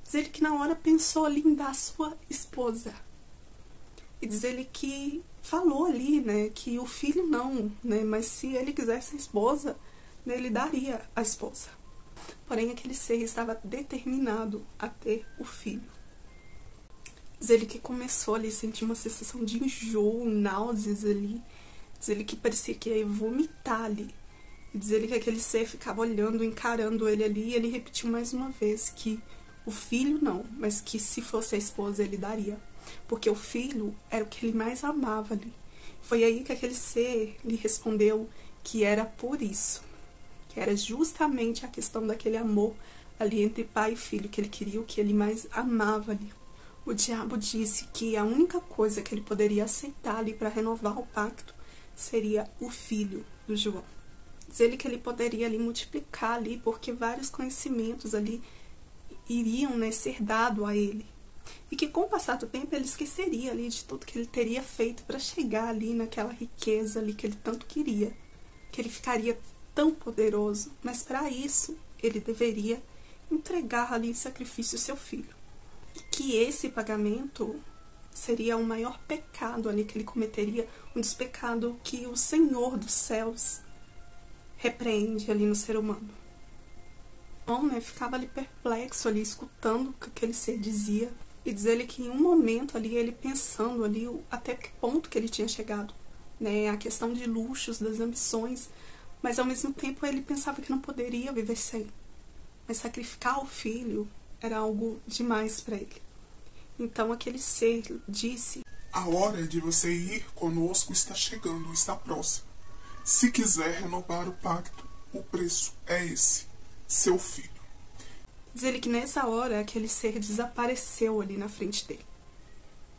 A: diz ele que na hora pensou ali em dar a sua esposa. E diz ele que falou ali, né, que o filho não, né, mas se ele quisesse a esposa, né, ele daria a esposa. Porém, aquele ser estava determinado a ter o filho. Diz ele que começou ali a sentir uma sensação de enjoo, náuseas ali. Diz ele que parecia que ia vomitar ali. E diz ele que aquele ser ficava olhando, encarando ele ali, e ele repetiu mais uma vez que o filho não, mas que se fosse a esposa ele daria. Porque o filho era o que ele mais amava ali. Foi aí que aquele ser lhe respondeu que era por isso. Que era justamente a questão daquele amor ali entre pai e filho, que ele queria o que ele mais amava ali. O diabo disse que a única coisa que ele poderia aceitar ali para renovar o pacto seria o filho do João. Diz ele que ele poderia ali multiplicar ali, porque vários conhecimentos ali iriam, né, ser dado a ele. E que com o passar do tempo ele esqueceria ali de tudo que ele teria feito para chegar ali naquela riqueza ali que ele tanto queria. Que ele ficaria tão poderoso, mas para isso ele deveria entregar ali em sacrifício seu filho. E que esse pagamento seria o maior pecado ali que ele cometeria, um dos pecados que o Senhor dos céus repreende ali no ser humano. Então, né, ficava ali perplexo ali, escutando o que aquele ser dizia. E diz ele que em um momento ali, ele pensando ali até que ponto que ele tinha chegado, né, a questão de luxos, das ambições, mas ao mesmo tempo ele pensava que não poderia viver sem. Mas sacrificar o filho era algo demais para ele. Então aquele ser disse:
B: A hora de você ir conosco está chegando, está próxima. Se quiser renovar o pacto, o preço é esse, seu filho.
A: Diz ele que nessa hora aquele ser desapareceu ali na frente dele.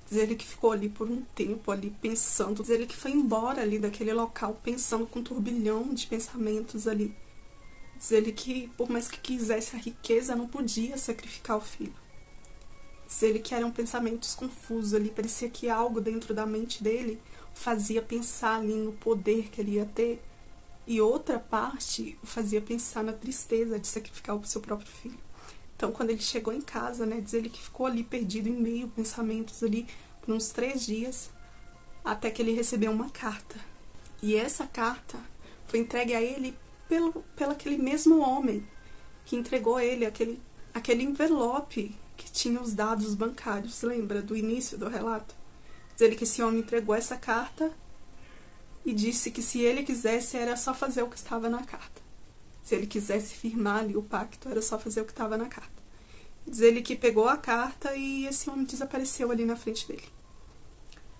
A: Diz ele que ficou ali por um tempo ali pensando. Diz ele que foi embora ali daquele local pensando com um turbilhão de pensamentos ali. Diz ele que por mais que quisesse a riqueza não podia sacrificar o filho. Diz ele que eram pensamentos confusos ali. Parecia que algo dentro da mente dele fazia pensar ali no poder que ele ia ter. E outra parte o fazia pensar na tristeza de sacrificar o seu próprio filho. Então, quando ele chegou em casa, né, diz ele que ficou ali perdido em meio a pensamentos ali por uns 3 dias, até que ele recebeu uma carta. E essa carta foi entregue a ele pelo aquele mesmo homem que entregou a ele aquele envelope que tinha os dados bancários, lembra do início do relato? Diz ele que esse homem entregou essa carta e disse que se ele quisesse era só fazer o que estava na carta. Se ele quisesse firmar ali o pacto, era só fazer o que estava na carta. Diz ele que pegou a carta e esse homem desapareceu ali na frente dele.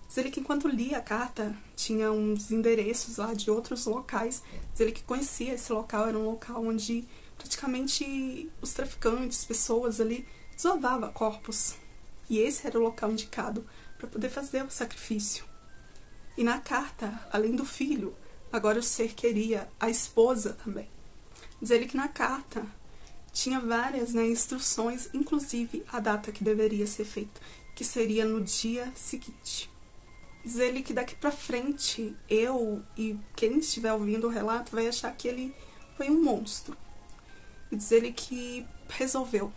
A: Diz ele que enquanto lia a carta, tinha uns endereços lá de outros locais. Diz ele que conhecia esse local, era um local onde praticamente os traficantes, pessoas ali, desovavam corpos. E esse era o local indicado para poder fazer o sacrifício. E na carta, além do filho, agora o ser queria a esposa também. Diz ele que na carta tinha várias, né, instruções, inclusive a data que deveria ser feita, que seria no dia seguinte. Diz ele que daqui pra frente, eu e quem estiver ouvindo o relato vai achar que ele foi um monstro. E diz ele que resolveu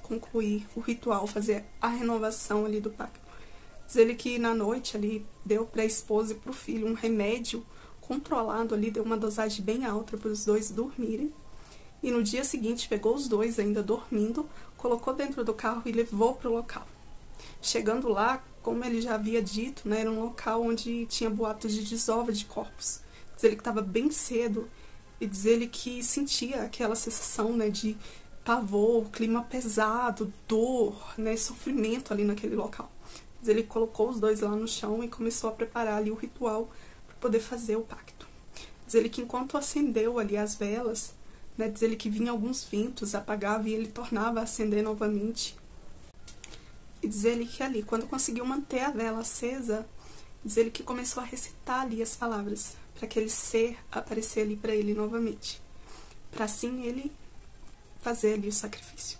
A: concluir o ritual, fazer a renovação ali do pacto. Diz ele que na noite ali deu para a esposa e para o filho um remédio controlado ali, deu uma dosagem bem alta para os dois dormirem. E no dia seguinte pegou os dois ainda dormindo, colocou dentro do carro e levou para o local. Chegando lá, como ele já havia dito, né, era um local onde tinha boatos de desova de corpos. Diz ele que estava bem cedo e diz ele que sentia aquela sensação, né, de pavor, clima pesado, dor, né, sofrimento ali naquele local. Diz ele que colocou os dois lá no chão e começou a preparar ali o ritual para poder fazer o pacto. Diz ele que enquanto acendeu ali as velas, né, diz ele que vinha alguns ventos, apagava e ele tornava a acender novamente. E diz ele que ali, quando conseguiu manter a vela acesa, diz ele que começou a recitar ali as palavras, para aquele ser aparecer ali para ele novamente, para assim ele fazer ali o sacrifício.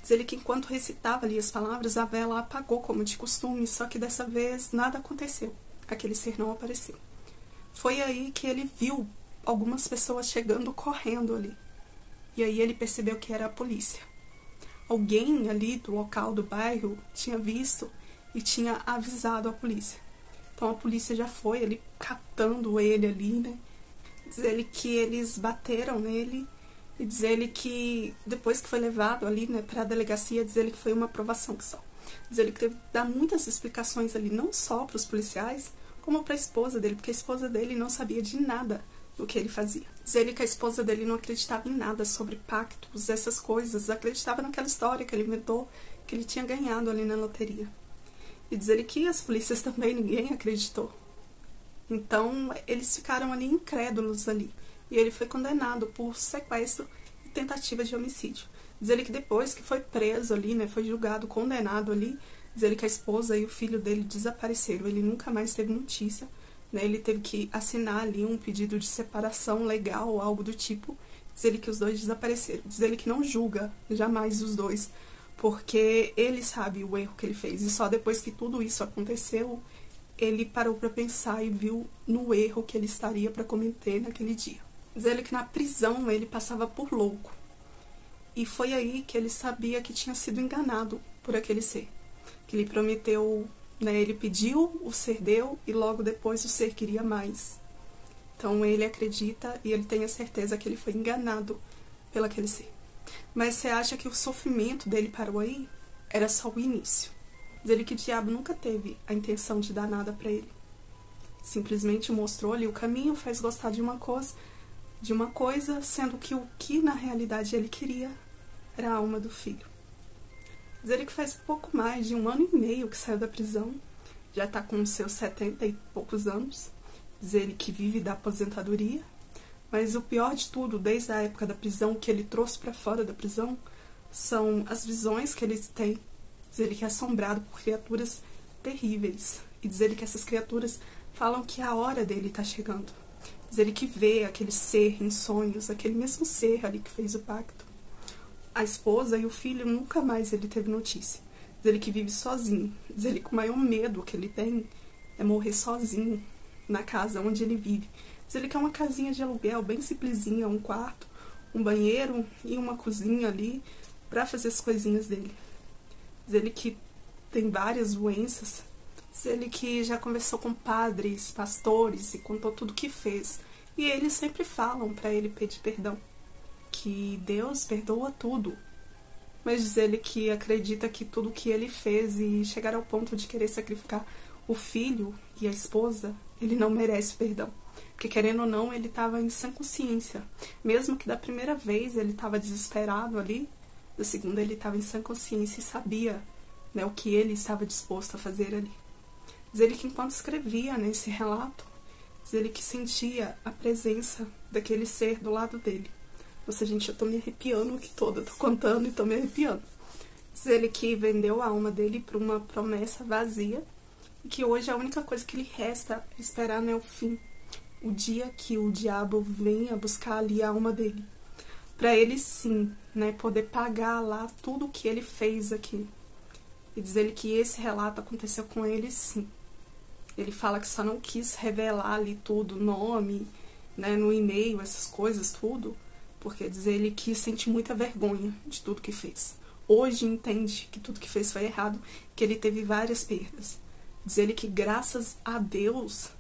A: Diz ele que enquanto recitava ali as palavras, a vela apagou como de costume, só que dessa vez nada aconteceu, aquele ser não apareceu. Foi aí que ele viu algumas pessoas chegando correndo ali, e aí ele percebeu que era a polícia. Alguém ali do local do bairro tinha visto e tinha avisado a polícia. Então a polícia já foi ali catando ele ali, né? Diz ele que eles bateram nele e diz ele que depois que foi levado ali, né, para a delegacia, diz ele que foi uma aprovação só. Diz ele que teve que dar muitas explicações ali, não só para os policiais, como para a esposa dele, porque a esposa dele não sabia de nada do que ele fazia. Diz ele que a esposa dele não acreditava em nada sobre pactos, essas coisas, acreditava naquela história que ele inventou, que ele tinha ganhado ali na loteria. E diz ele que as polícias também, ninguém acreditou. Então, eles ficaram ali incrédulos ali. E ele foi condenado por sequestro e tentativa de homicídio. Diz ele que depois que foi preso ali, né, foi julgado, condenado ali, diz ele que a esposa e o filho dele desapareceram. Ele nunca mais teve notícia, né, ele teve que assinar ali um pedido de separação legal, algo do tipo. Diz ele que os dois desapareceram. Diz ele que não julga jamais os dois, porque ele sabe o erro que ele fez. E só depois que tudo isso aconteceu, ele parou para pensar e viu no erro que ele estaria para cometer naquele dia. Diz ele que na prisão ele passava por louco. E foi aí que ele sabia que tinha sido enganado por aquele ser. Que ele prometeu, né, ele pediu, o ser deu e logo depois o ser queria mais. Então ele acredita e ele tem a certeza que ele foi enganado pelo aquele ser. Mas você acha que o sofrimento dele parou aí? Era só o início. Diz ele que o diabo nunca teve a intenção de dar nada para ele. Simplesmente mostrou ali o caminho, faz gostar de uma coisa, sendo que o que na realidade ele queria era a alma do filho. Diz ele que faz pouco mais de 1 ano e meio que saiu da prisão, já está com seus 70 e poucos anos. Diz ele que vive da aposentadoria, mas o pior de tudo, desde a época da prisão, que ele trouxe para fora da prisão, são as visões que ele tem. Diz ele que é assombrado por criaturas terríveis. E diz ele que essas criaturas falam que a hora dele está chegando. Diz ele que vê aquele ser em sonhos, aquele mesmo ser ali que fez o pacto. A esposa e o filho nunca mais ele teve notícia. Diz ele que vive sozinho. Diz ele que o maior medo que ele tem é morrer sozinho na casa onde ele vive. Diz ele que é uma casinha de aluguel bem simplesinha, um quarto, um banheiro e uma cozinha ali, para fazer as coisinhas dele. Diz ele que tem várias doenças. Diz ele que já conversou com padres, pastores e contou tudo o que fez. E eles sempre falam para ele pedir perdão, que Deus perdoa tudo. Mas diz ele que acredita que tudo o que ele fez e chegar ao ponto de querer sacrificar o filho e a esposa, ele não merece perdão. Porque querendo ou não, ele estava em sã consciência. Mesmo que da primeira vez ele estava desesperado ali, da segunda ele estava em sã consciência e sabia, né, o que ele estava disposto a fazer ali. Diz ele que enquanto escrevia nesse relato, diz ele que sentia a presença daquele ser do lado dele. Nossa, gente, eu tô me arrepiando aqui toda, tô contando e tô me arrepiando. Diz ele que vendeu a alma dele por uma promessa vazia e que hoje a única coisa que lhe resta é esperar, né, o fim. O dia que o diabo venha buscar ali a alma dele. Pra ele, sim, né, poder pagar lá tudo o que ele fez aqui. E diz ele que esse relato aconteceu com ele, sim. Ele fala que só não quis revelar ali tudo, nome, né, no e-mail, essas coisas, tudo, porque diz ele que sente muita vergonha de tudo que fez. Hoje entende que tudo que fez foi errado, que ele teve várias perdas. Diz ele que graças a Deus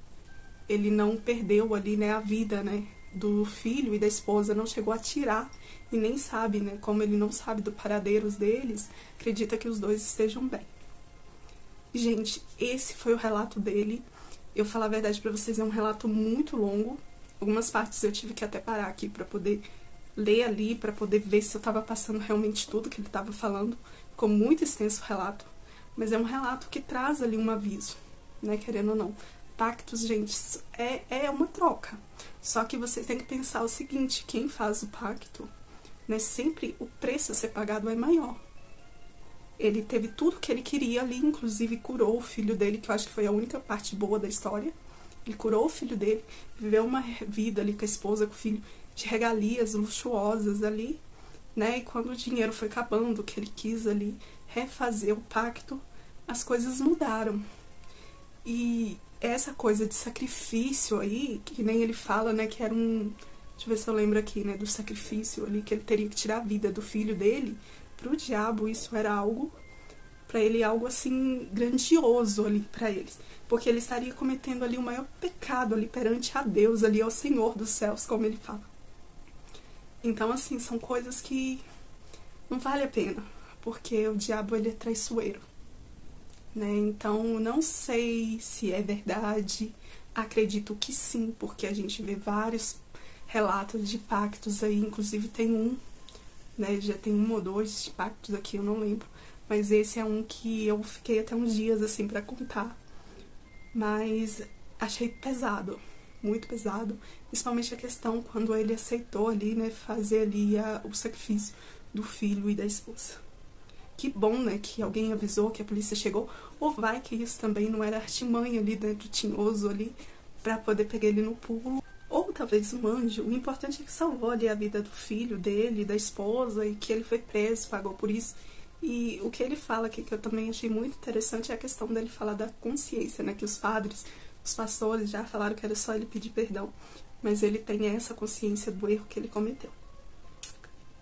A: ele não perdeu ali, né, a vida, né, do filho e da esposa, não chegou a tirar e nem sabe, né, como ele não sabe do paradeiro deles, acredita que os dois estejam bem. Gente, esse foi o relato dele. Eu falar a verdade pra vocês, é um relato muito longo. Algumas partes eu tive que até parar aqui pra poder ler ali, pra poder ver se eu tava passando realmente tudo que ele tava falando. Ficou muito extenso o relato, mas é um relato que traz ali um aviso, né, querendo ou não. Pactos, gente, é uma troca. Só que vocês têm que pensar o seguinte, quem faz o pacto, né, sempre o preço a ser pagado é maior. Ele teve tudo que ele queria ali, inclusive curou o filho dele, que eu acho que foi a única parte boa da história. Ele curou o filho dele, viveu uma vida ali com a esposa, com o filho, de regalias luxuosas ali, né? E quando o dinheiro foi acabando, que ele quis ali refazer o pacto, as coisas mudaram. E essa coisa de sacrifício aí, que nem ele fala, né, que era um... Deixa eu ver se eu lembro aqui, né, do sacrifício ali, que ele teria que tirar a vida do filho dele. Pro diabo isso era algo, pra ele, algo assim, grandioso ali pra eles. Porque ele estaria cometendo ali o maior pecado ali perante a Deus, ali ao Senhor dos céus, como ele fala. Então, assim, são coisas que não vale a pena, porque o diabo, ele é traiçoeiro, né? Então, não sei se é verdade, acredito que sim, porque a gente vê vários relatos de pactos aí, inclusive tem um, né, já tem um ou dois pactos aqui, eu não lembro, mas esse é um que eu fiquei até uns dias assim pra contar, mas achei pesado, muito pesado, principalmente a questão quando ele aceitou ali, né, fazer ali o sacrifício do filho e da esposa. Que bom, né, que alguém avisou, que a polícia chegou, ou vai que isso também não era artimanha ali, né, do tinhoso ali, pra poder pegar ele no pulo. Ou talvez um anjo. O importante é que salvou ali a vida do filho dele, da esposa, e que ele foi preso, pagou por isso. E o que ele fala aqui, que eu também achei muito interessante, é a questão dele falar da consciência, né? Que os padres, os pastores já falaram que era só ele pedir perdão. Mas ele tem essa consciência do erro que ele cometeu.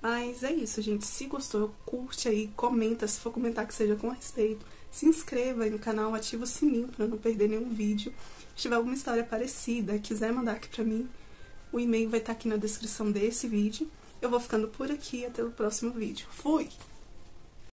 A: Mas é isso, gente. Se gostou, curte aí, comenta. Se for comentar, que seja com respeito. Se inscreva aí no canal, ativa o sininho pra não perder nenhum vídeo. Se tiver alguma história parecida, quiser mandar aqui pra mim, o e-mail vai estar aqui na descrição desse vídeo. Eu vou ficando por aqui, até o próximo vídeo. Fui!